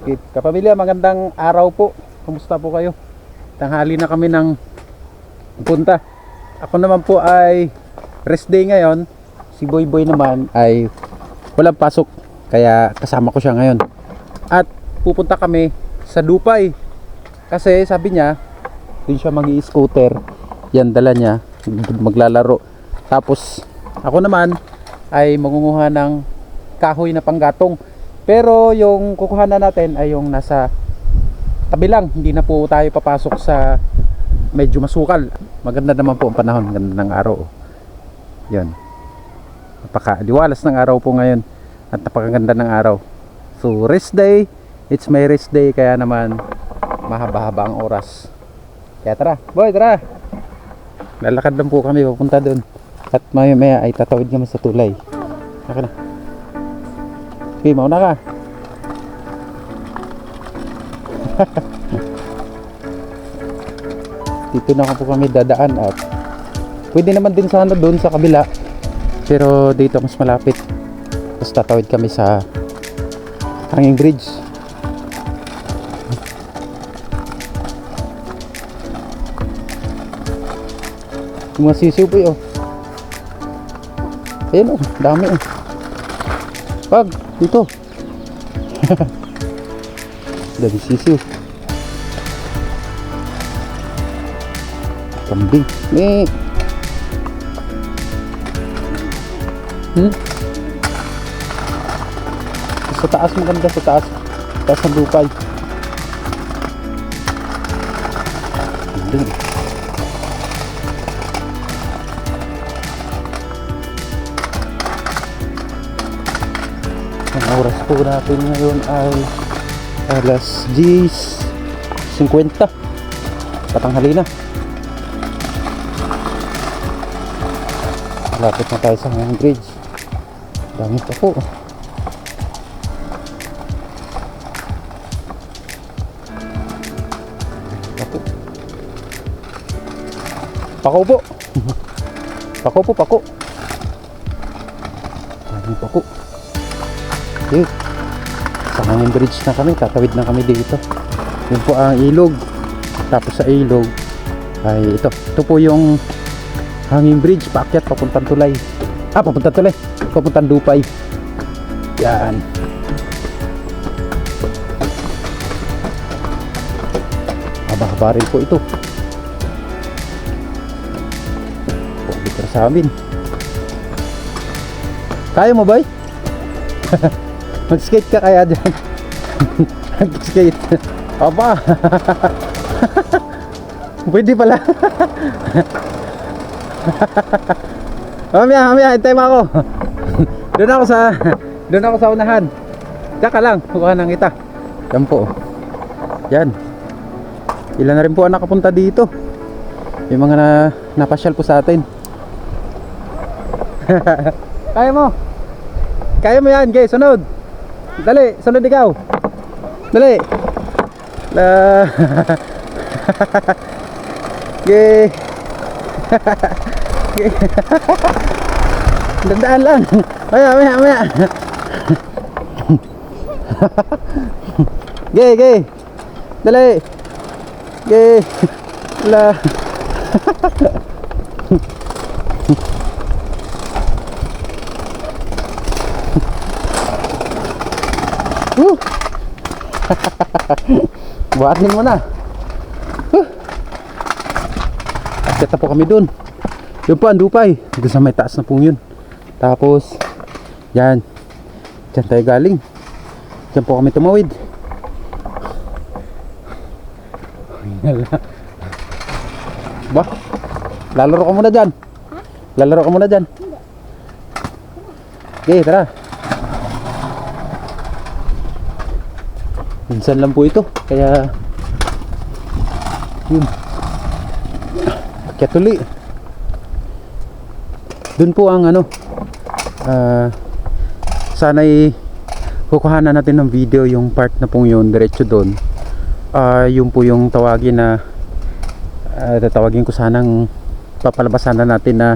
Okay, kapamilya, magandang araw po. Kumusta po kayo? Tanghali na kami ng punta. Ako naman po ay rest day ngayon. Si Boy Boy naman ay walang pasok, kaya kasama ko siya ngayon. At pupunta kami sa Dupay. Kasi sabi niya, dun siya mag-i-scooter. Yan, dala niya, maglalaro. Tapos ako naman ay mangunguha ng kahoy na panggatong. Pero yung kukuhanan natin ay yung nasa tabi lang. Hindi na po tayo papasok sa medyo masukal. Maganda naman po ang panahon, ganda ng araw. Yan, napakaliwalas ng araw po ngayon at napakaganda ng araw. So rest day, it's my rest day, kaya naman mahaba-haba ang oras. Kaya tara, boy, tara. Lalakad lang po kami papunta doon. At maya ay tatawid kami sa tulay. Saka na. Okay, mauna ka. Dito na po kami dadaan at pwede naman din sana doon sa kabila. Pero dito mas malapit. Tapos tatawid kami sa hanging bridge. Yung mga sisiw po yun. Ayan o, dami o. Pag, dito. Dami sisiw. Kambing. Sa taas, maganda sa taas. Taas ng Dupay. Ganda. Ang oras po natin ngayon ay alas 10:50. Patanghali na. Malapit na tayo sa hanging bridge. Dami pa po. Pako po. Pako po, pako. Dami pako. Okay. Sa hanging bridge na kami, tatawid na kami dito. Yun po ang ilog. Tapos sa ilog ay ito po yung hanging bridge, paakyat papuntang tulay. Papuntang tulay, papuntang Dupay. Yan. Haba-haba rin po ito. Dito sa amin. Kaya mo, boy? Mag-skate ka kaya dyan? Mag-skate. Aba. Pwede pala. Mamaya, hintay mo ako. Doon ako sa unahan. Diyan ka lang, kuha ng kita. Yan po. Yan. Ilan na rin po ang nakapunta dito. Yung mga napasyal po sa atin. Kaya mo. Kaya mo yan, guys. Sunod. Dali, sunod ikaw. Dali. Okay. Dandaan lang. Maya. Gay. Dali. Gay. La. Buhatin mo na. Akit na po kami dun. Yun po ang Dupay. Dito sa may taas na po yun. Tapos yan, dyan tayo galing. Dyan po kami tumawid. Ba? Lalaro ka muna dyan. Lalaro ka muna dyan. Okay, tara. Minsan lang po ito, kaya yun, akyat uli. Dun po ang sana'y kukuhanan natin ng video yung part na pong yun, diretso dun. Yun po yung tawagin na tatawagin ko sanang papalabasan na natin na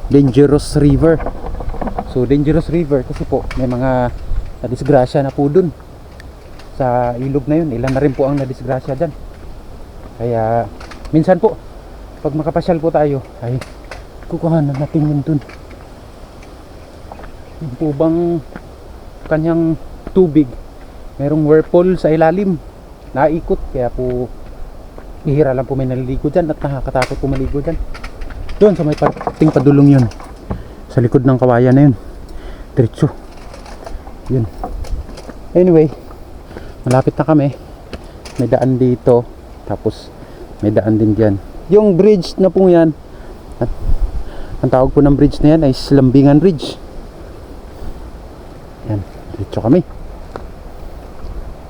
Dangerous River. So Dangerous River kasi po may mga disgrasya na po dun. sa ilog na yun. Ilan na rin po ang nadisgrasya dyan. Kaya minsan po pag makapasyal po tayo ay kukuhanan natin yun dun. Yung po bang kanyang tubig, merong whirlpool sa ilalim, naikot, kaya po bihira lang po may naliligo dyan at nakakatakot po maligo dyan. Doon sa may parting padulong yun, sa likod ng kawayan na yun, diretso yun. Anyway, malapit na kami. May daan dito, tapos may daan din dyan. Yung bridge na po yan, at ang tawag po ng bridge na yan ay Lambingan Bridge. Yan, diretso kami.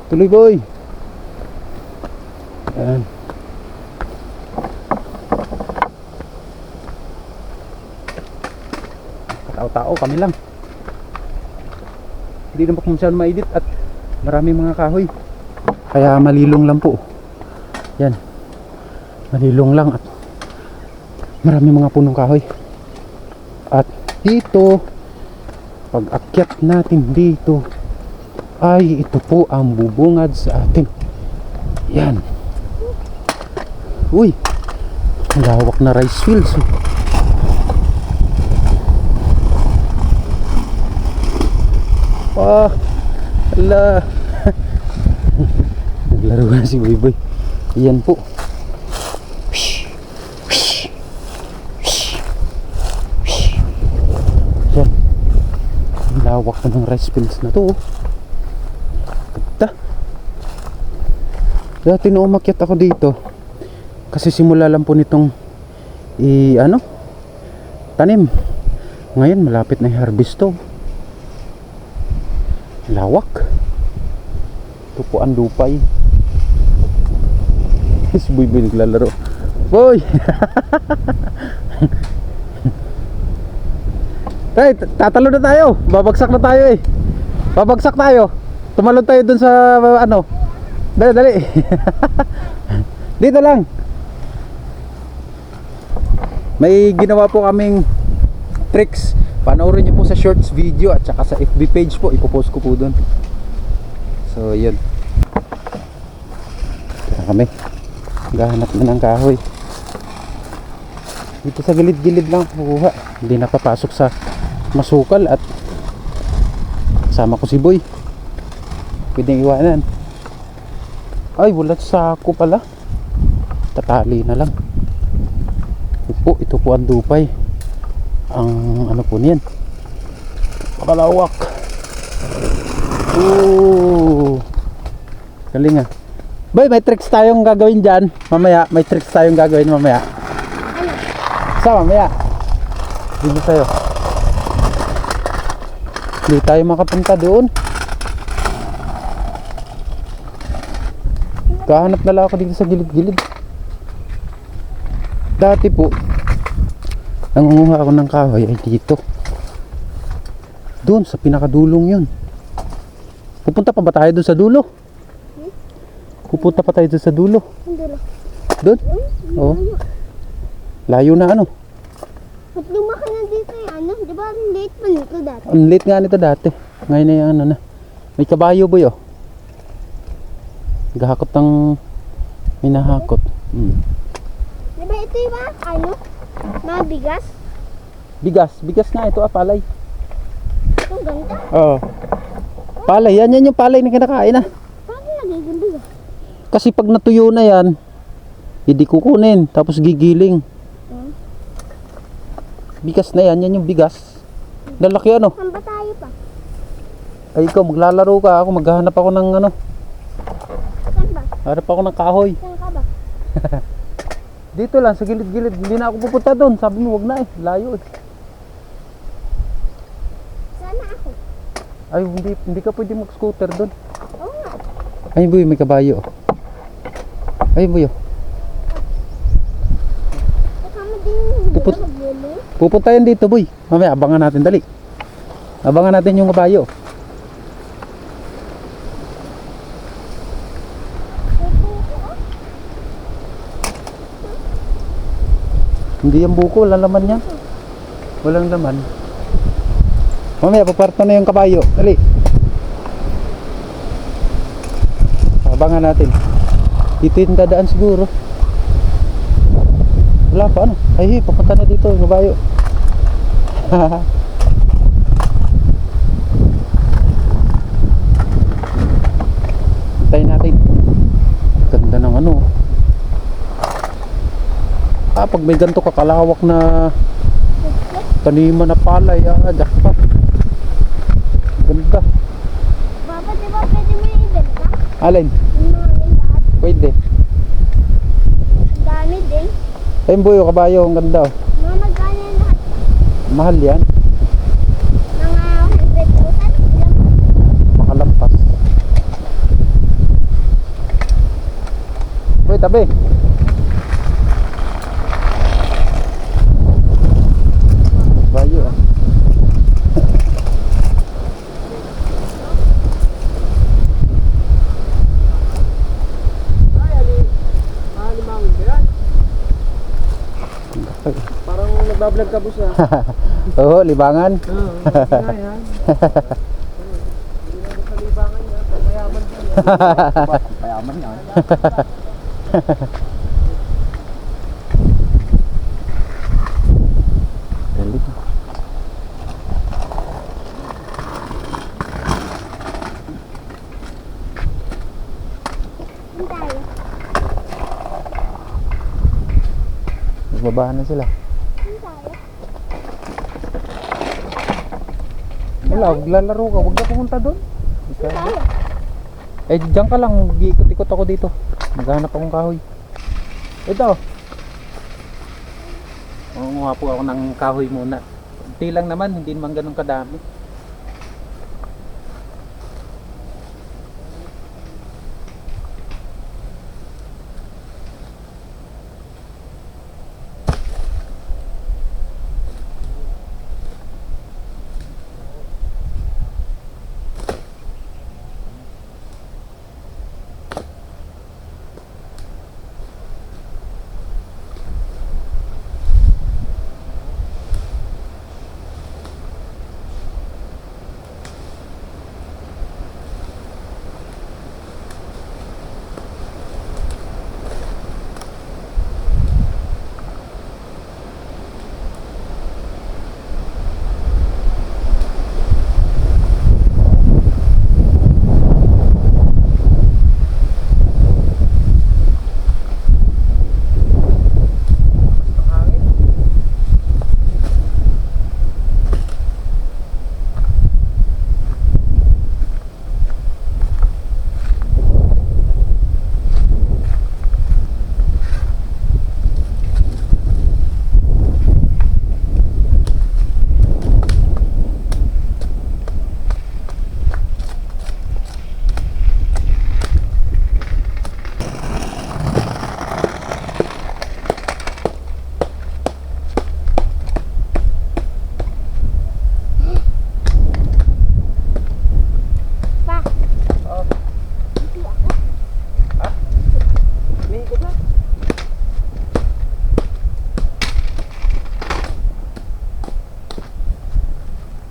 Tuloy boy. Yan. Tao-tao kami lang. Hindi naman po masyadong ma-edit at maraming mga kahoy. Kaya malilong lang po. Yan. Malilong lang at maraming mga punong kahoy. At dito, pag akyat natin dito, ay ito po ang bubungad sa atin. Yan. Uy, ang lawak na rice fields. Ah, ala. Naglaro na si Boy. Yan po. Yan. Ang lawak na ng rice fields na to. Ganda. Dati nung umakyat ako dito, kasi simula lang po nitong tanim. Ngayon malapit na i-harvest to. Lawak. Ito po ang lupay. Si Boy naglalaro. Boy! Hey, tatalo na tayo. Babagsak na tayo eh. Babagsak tayo. Tumalon tayo dun sa Dali, dali. Dito lang. May ginawa po kaming tricks. Panoorin niyo po sa shorts video at saka sa FB page po, ipopost ko po doon. So yun, kaya kami gahanap na ng kahoy. Dito sa gilid-gilid lang kukuha, hindi napapasok sa masukal. At kasama ko si Boy, pwedeng iwanan. Ay, wala sako pala, tatali na lang. Ito po ang dupay. Ang ano po niyan, makalawak. Galing ah. Boy, may tricks tayong gagawin dyan mamaya. May tricks tayong gagawin mamaya. Sa mamaya dito tayo. Hindi tayo makapunta doon. Kahanap na lang ako dito sa gilid-gilid. Dati po nangunguha ako ng kahoy ay dito. Doon sa pinakadulong yun. Pupunta pa ba tayo doon sa dulo? Pupunta pa tayo doon sa dulo. Doon? Oo. Layo na ano. Ba't lumaki na dito yung di ba ang late pa nito dati? Ang late nga nito dati. Ngayon na yung na. May kabayo boy oh. Gahakot ng minahakot. Di ba ito yung mga bigas? Bigas nga ito palay. Ito ganda. Oo. Palay, yan yung palay na kinakain na. Paano nagiging bigas? Kasi pag natuyo na yan, hindi kukunin, tapos gigiling. Bigas na yan yung bigas. Lalaki ano? Saan ba tayo pa? Ay ikaw, maglalaro ka, ako maghahanap ako ng Saan ba? hanap ako ng kahoy. Saan ka ba? Dito lang, sa gilid-gilid. Hindi na ako pupunta doon. Sabi mo, wag na eh. Layo eh. Sana ako? Ay, hindi ka pwede mag-scooter doon. Oo nga. Ay, boy, may kabayo. Ay, boy. Kasama din yung Puput- maglulu. Pupunta yan dito, boy. Mamaya, abangan natin. Dali. Abangan natin yung kabayo. Hindi yan buko, walang laman yan. Walang laman. Mamaya, paparto na yung kabayo. Dali. Abangan natin. Dito yung dadaan siguro. Wala pa ano. Ay, papunta na dito. Mabayo. Hintayin natin. Ganda ng ano. Pag may ganito kakalawak na taniman na palay, jackpot. Ganda. Papa, di ba pwede mo ibenta? Alin? Yung mga yun lahat. Pwede. Ang dami din. Ayun buyo, kabayo. Ang ganda oh. Mga magkano yan lahat? Mahal yan. Mga 100,000? Ilang? Makalampas. Uy, tabi. Bayo ah. Limangin ba yan? Parang nagbablog ka boss ah. Oo, libangan. Oo, nga yan. Hindi na boss na libangan yan. Payaman ka yan. Payaman yan. Galing. Saan tayo? Magbabahan na sila. Saan tayo? Wala, lalaro ka. Huwag na pumunta doon. Saan tayo? Eh, diyan ka lang. Mag-iikot-ikot ako dito. Maghanap akong kahoy. Ito. Mangunguha po ako ng kahoy muna. Kunti lang naman, hindi naman ganun kadami.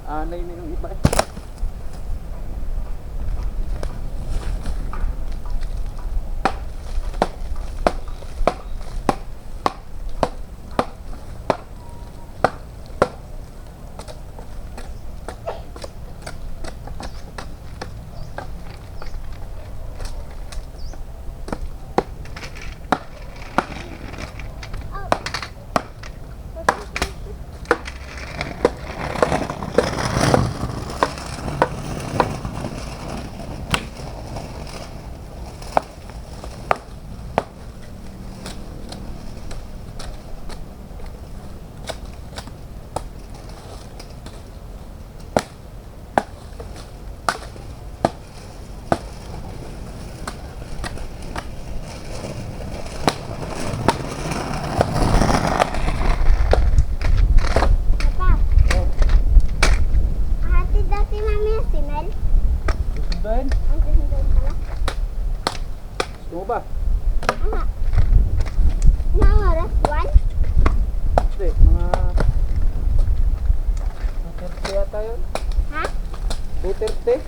Anay na yung iba eh. ba? Aha. Ilang oras? 1? Hindi, mga 2:30 yata yun. Ha? 2:30?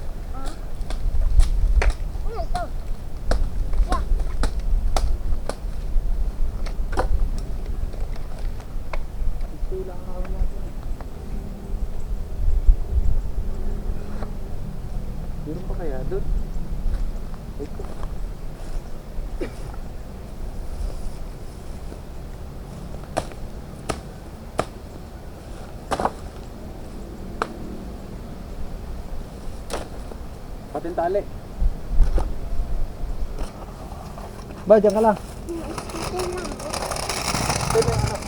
Ano ito? pa kaya doon? Ito. Patin tali. Ba, dyan ka lang. Pwede yung ano.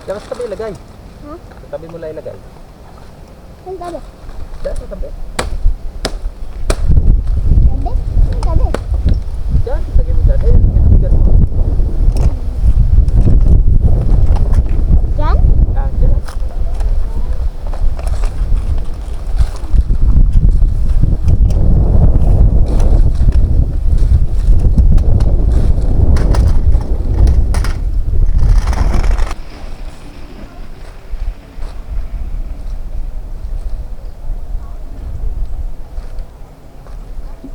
Diyan sa tabi ilagay. Ha? Sa tabi mo lang ilagay. Saan tabi? Diyan sa tabi. Tabi? Saan tabi? Diyan, lagay mo dyan. Ayun, pinabigat mo. Diyan? Ah, dyan.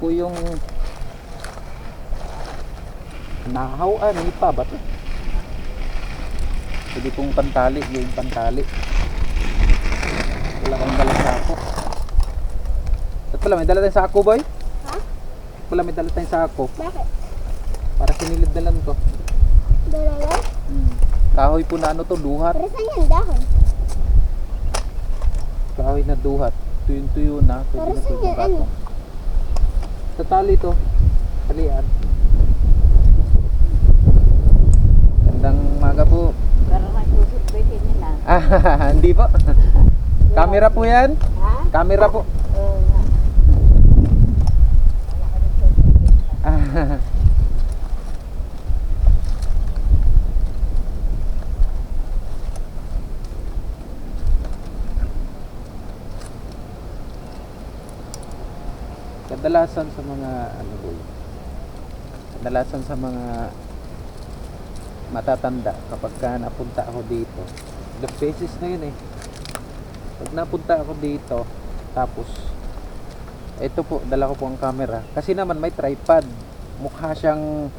Po yung nahaw nipa ba to? Pwede pong pantali, yung pantali. Wala kang dalang sako. At pala may dala tayong sako, boy? Ha? Wala may dala tayong sako. Bakit? Para sinilid dalan ko. Dalawa? Kahoy po na ano to, duhat. Pero saan yan dahon? Kahoy na duhat. Tuyo na. Pwede Para na saan po yan, ano? sa tali to. Talian. Gandang umaga po. Para masusurbitin nila. Ah, hindi po. Camera po yan. Ha? Camera po. Oo nga. Wala ka rin susurbitin. Ah. Kadalasan sa mga ano po, kadalasan sa mga matatanda kapag ka napunta ako dito, ilang beses na yun eh, pag napunta ako dito tapos ito po, dala ko po ang camera kasi naman may tripod, mukha siyang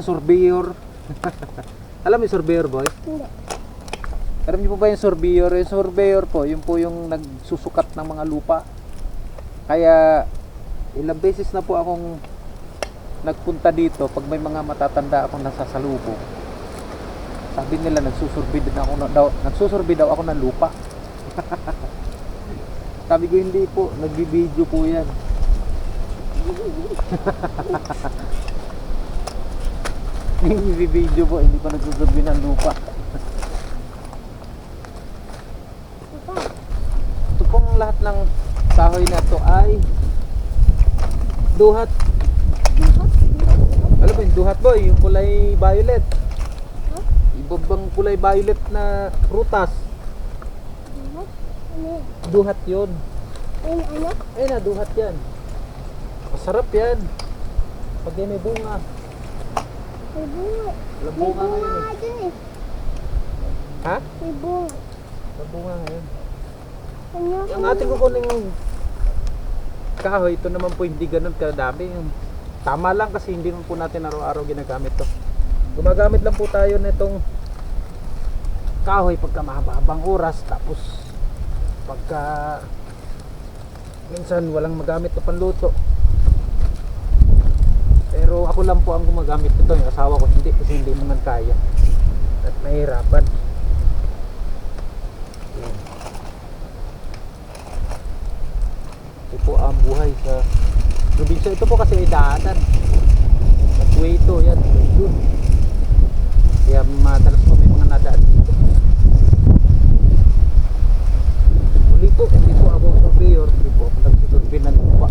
surveyor. Alam mo yung surveyor, boy? Hindi. Alam niyo po ba yung surveyor? Yung surveyor po, yun po yung nagsusukat ng mga lupa. Kaya ilang beses na po akong nagpunta dito pag may mga matatanda akong nasasalubong. Sabi nila nagsusurvey daw ako ng lupa. Sabi ko hindi po, nagbi-video po yan. Nagbi-video po, hindi pa nagsusurvey ng lupa. Papa, Ito pong lahat ng kahoy na to ay duhat. Alam mo yung duhat, boy, yung kulay violet. Ibabang kulay violet na prutas. ano? Ano yan? Duhat yun. Ayun, ano? Ayun na, duhat yan. Masarap yan. Pag yan may bunga. May bunga. Walang May bunga bunga ngayon nga eh. dyan eh. Ha? May bunga. Walang bunga ngayon. Ano? Yung ating kukuning kahoy, ito naman po hindi ganun kadami. Tama lang kasi hindi naman po natin araw-araw ginagamit to. Gumagamit lang po tayo nitong kahoy pagka mahabang oras, tapos pagka minsan walang magamit to panluto. Pero ako lang po ang gumagamit nito, yung asawa ko hindi kasi hindi naman kaya at mahirapan. Ito po ang buhay sa probinsya. Ito po kasi ay daanan. At way ito, yan, yun. Kaya madalas po may mga nadaan dito. Muli po, hindi po ako surveyor, hindi po ako nagsusurvey ng lupa.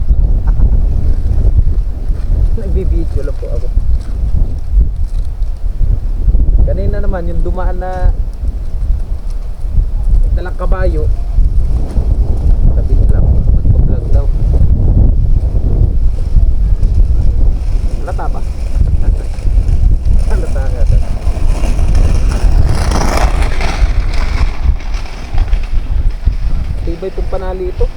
Nagbibideo lang po ako. Kanina naman yung dumaan na dalang kabayo, sabi nila magpa-vlog daw. Halata ba? Halata nga daw. Tibay itong panali ito.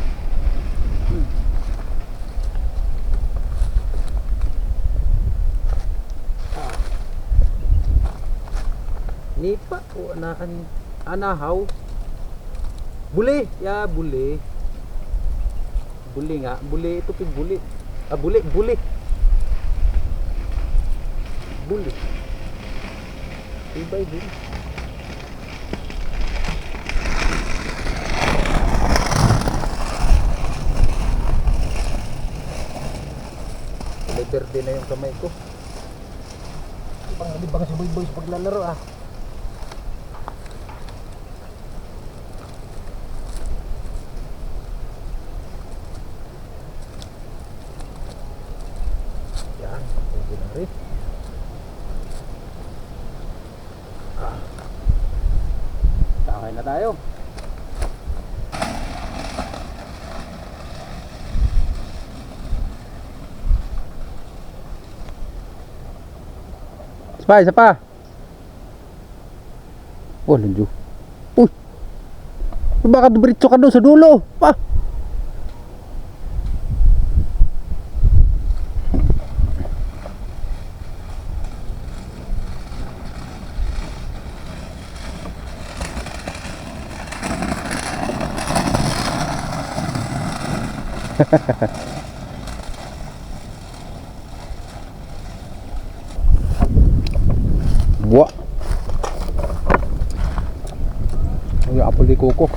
Nipa o anahaw. Buli, ya buli. Buli nga, buli ito pig buli. Ah buli, buli. Buli. Ibay buli. Kulay berde na yung kamay ko. Pangalibang si Boy Boy sa paglalaro ah. Yan, pwede na rin. Kakain na tayo. Isa pa. Oh, lanjo. Uy. Baka diretso ka doon sa dulo. Pa. Buwa. Ay, apple di coco.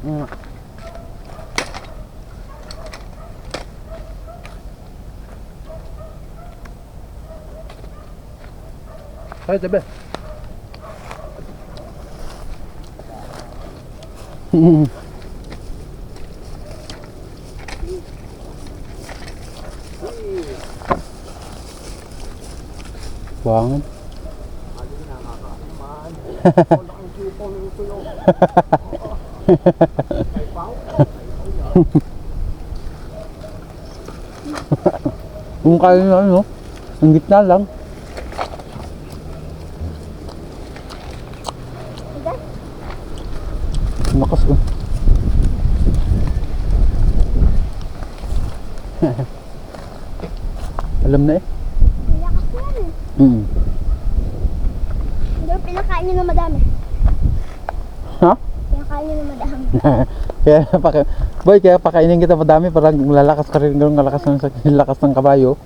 Mm. Ay, tabi. Bangon. Kung kaya na ano, ang gitna lang. Lakas ko. Alam na eh. Malakas yan eh. Hindi ko pinakain nyo na madami. Ha? Pinakain nyo na madami. Boy, kaya pakainin kita madami para lalakas ka rin ng lakas ng kabayo.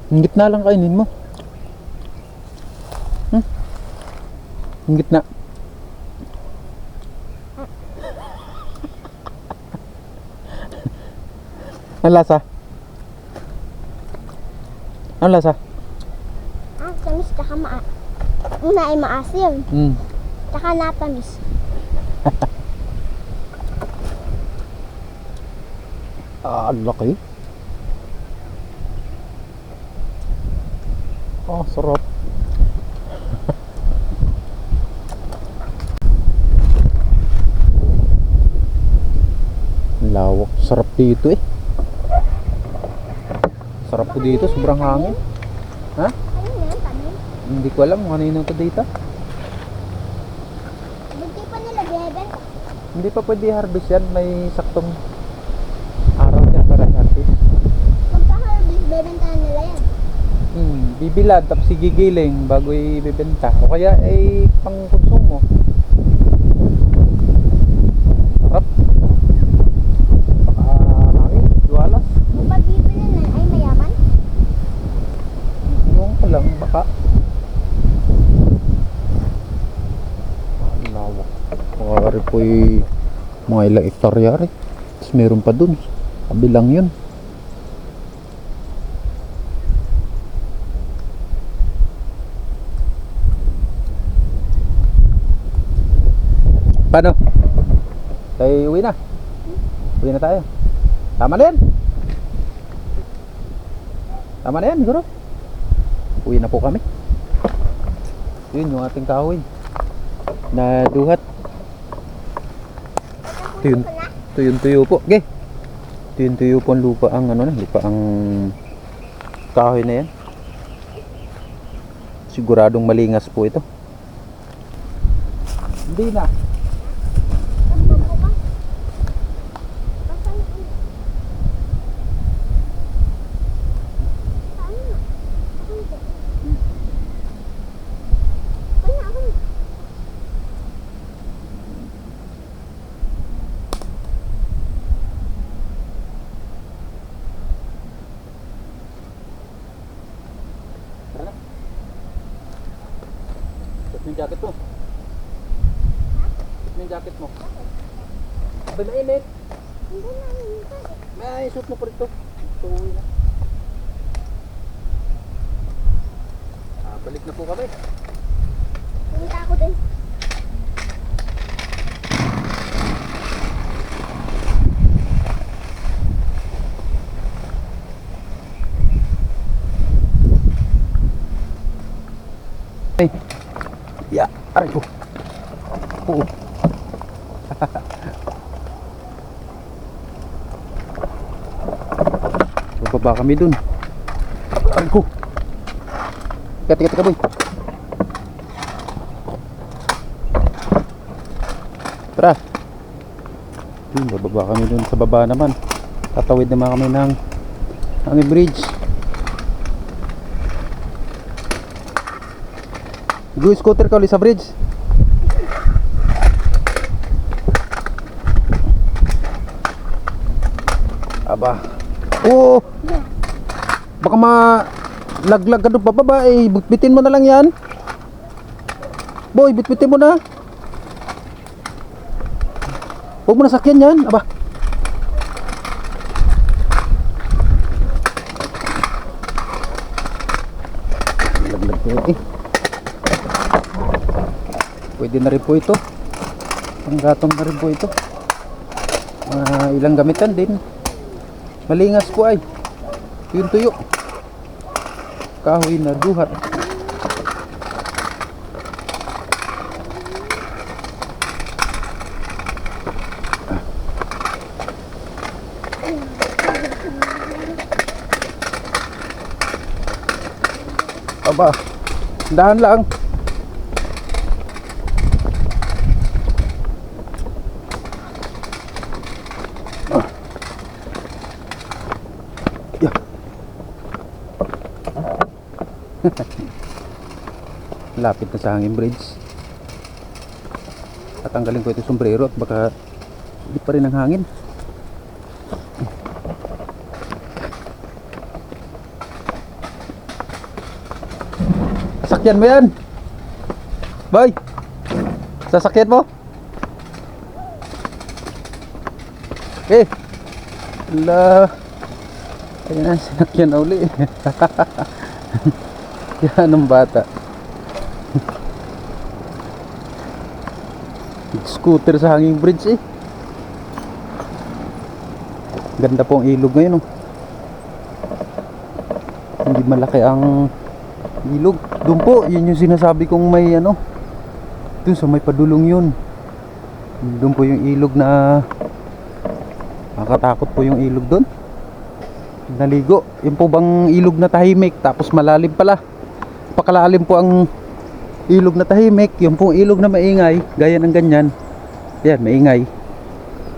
Ang gitna lang kainin mo. Ang gitna. Ang lasa? Ang lasa? Ah, tamis tsaka una ay maasim. Tsaka natamis. Ang laki. Oh, sarap. Lawak. Sarap dito eh. Sarap po dito. Sobrang hangin. Ha? Ano yan, tamis? Hindi ko alam kung kanino to dito. Hindi pa nila bebenta. Hindi pa pwede harvest yan. May saktong araw dyan para harvest. Pagka-harvest, bebenta nila yan. Bibilad tapos gigiling bago ibebenta. O kaya ay pang konsumo. Sarap. Mawari po mga ilang hektarya rin. Tapos meron pa dun. Kabilang yun. Paano? Tayo uwi na. Uwi na tayo. Tama na yan. Tama na yan, siguro. Uwi na po kami. Yun yung ating kahoy na duhat. Tuyo po. Okay. Tuyo po ang lupa ang lupa ang kahoy na yan. Siguradong malingas po ito. Hindi na. Yung jacket mo. Yung jacket mo. Abay, mainit. May suit mo pa rito. Tuwi na. Balik na po kami. Pumunta ako din. Hey. Ya, aray ko. Oo. Bababa kami dun. Aray ko. Teka boy. Tara. Dun, bababa kami dun sa baba naman. Tatawid naman kami ng bridge. Go scooter ka ulit sa bridge. Aba. Oh. Baka malaglag ka doon pababa eh. Bitbitin mo na lang yan. Boy, bitbitin mo na. Huwag mo na sakyan yan. Aba. Laglag ko eh. Pwede na rin po ito. Panggatong na rin po ito. Ilang gamitan din. Malingas po ay. Yung tuyo. Kahoy na duhat. Aba. Dahan lang. Lapit na sa hanging bridge. Tatanggalin ko ito sombrero at baka hindi pa rin ang hangin. Sasakyan mo yan, boy. Sasakyan mo. Eh, ala. Ayan na, sinakyan na uli. Yan ang bata. Scooter sa hanging bridge eh. Ganda po ang ilog ngayon oh. Hindi malaki ang ilog. Doon po, yun yung sinasabi kong may doon sa may padulong yun. Doon po yung ilog na nakakatakot po yung ilog doon. Naligo. Yun po bang ilog na tahimik tapos malalim pala. Pakalalim po ang ilog na tahimik. Yung pong ilog na maingay, gaya ng ganyan. Yan, maingay.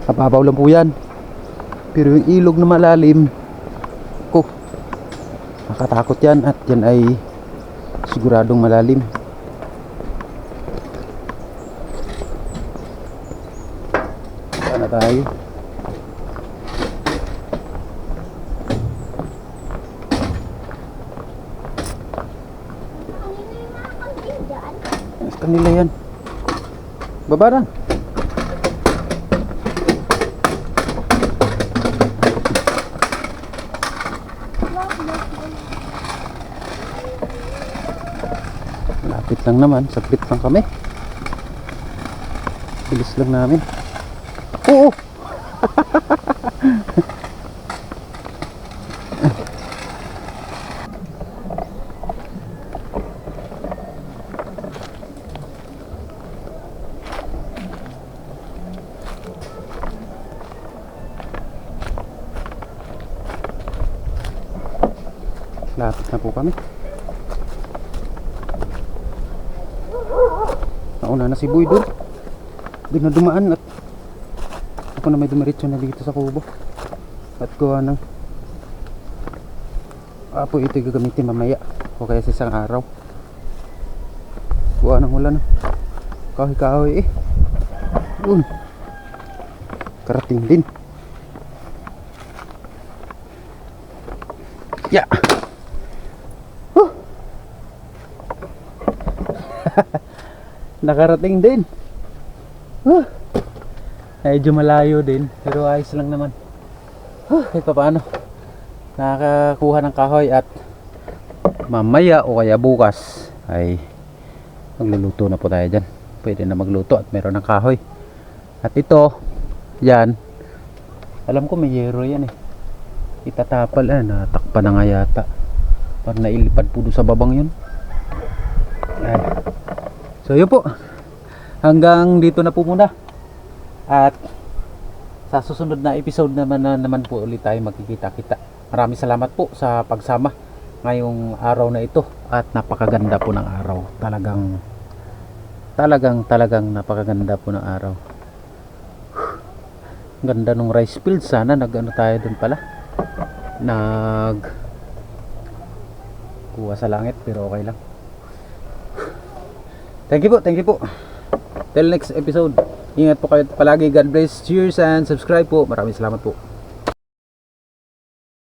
Mababaw lang po yan. Pero yung ilog na malalim, makatakot yan. At yan ay siguradong malalim. Saan na tayo? Kanila yan. Baba na. lang naman, saglit lang kami. Bilis lang namin. Oo! Lapit na po kami. Nauna na si Boy doon. Doon na dumaan at ako na may dumiretso na dito sa kubo. At gawa ng apo ito gagamitin mamaya o kaya sa isang araw. Gawa ng ulan. Kahoy-kahoy eh. Karating din. Ya. Nakarating din. Medyo malayo din pero ayos lang naman. Kahit pa paano nakakakuha ng kahoy at mamaya o kaya bukas ay magluluto na po tayo dyan. Pwede na magluto at meron ng kahoy. At ito yan, alam ko may yero yan eh. Itatapal natakpan na nga yata. Parang nailipad po doon sa babang yun. Yan. So yun po, hanggang dito na po muna. At sa susunod na episode naman po ulit tayo magkikita-kita. Maraming salamat po sa pagsama ngayong araw na ito. At napakaganda po ng araw. Talagang napakaganda po ng araw. Ganda nung rice field. Sana nag-ano tayo dun pala, kuha sa langit, pero okay lang. Thank you po. Till next episode. Ingat po kayo palagi. God bless. Cheers and subscribe po. Maraming salamat po.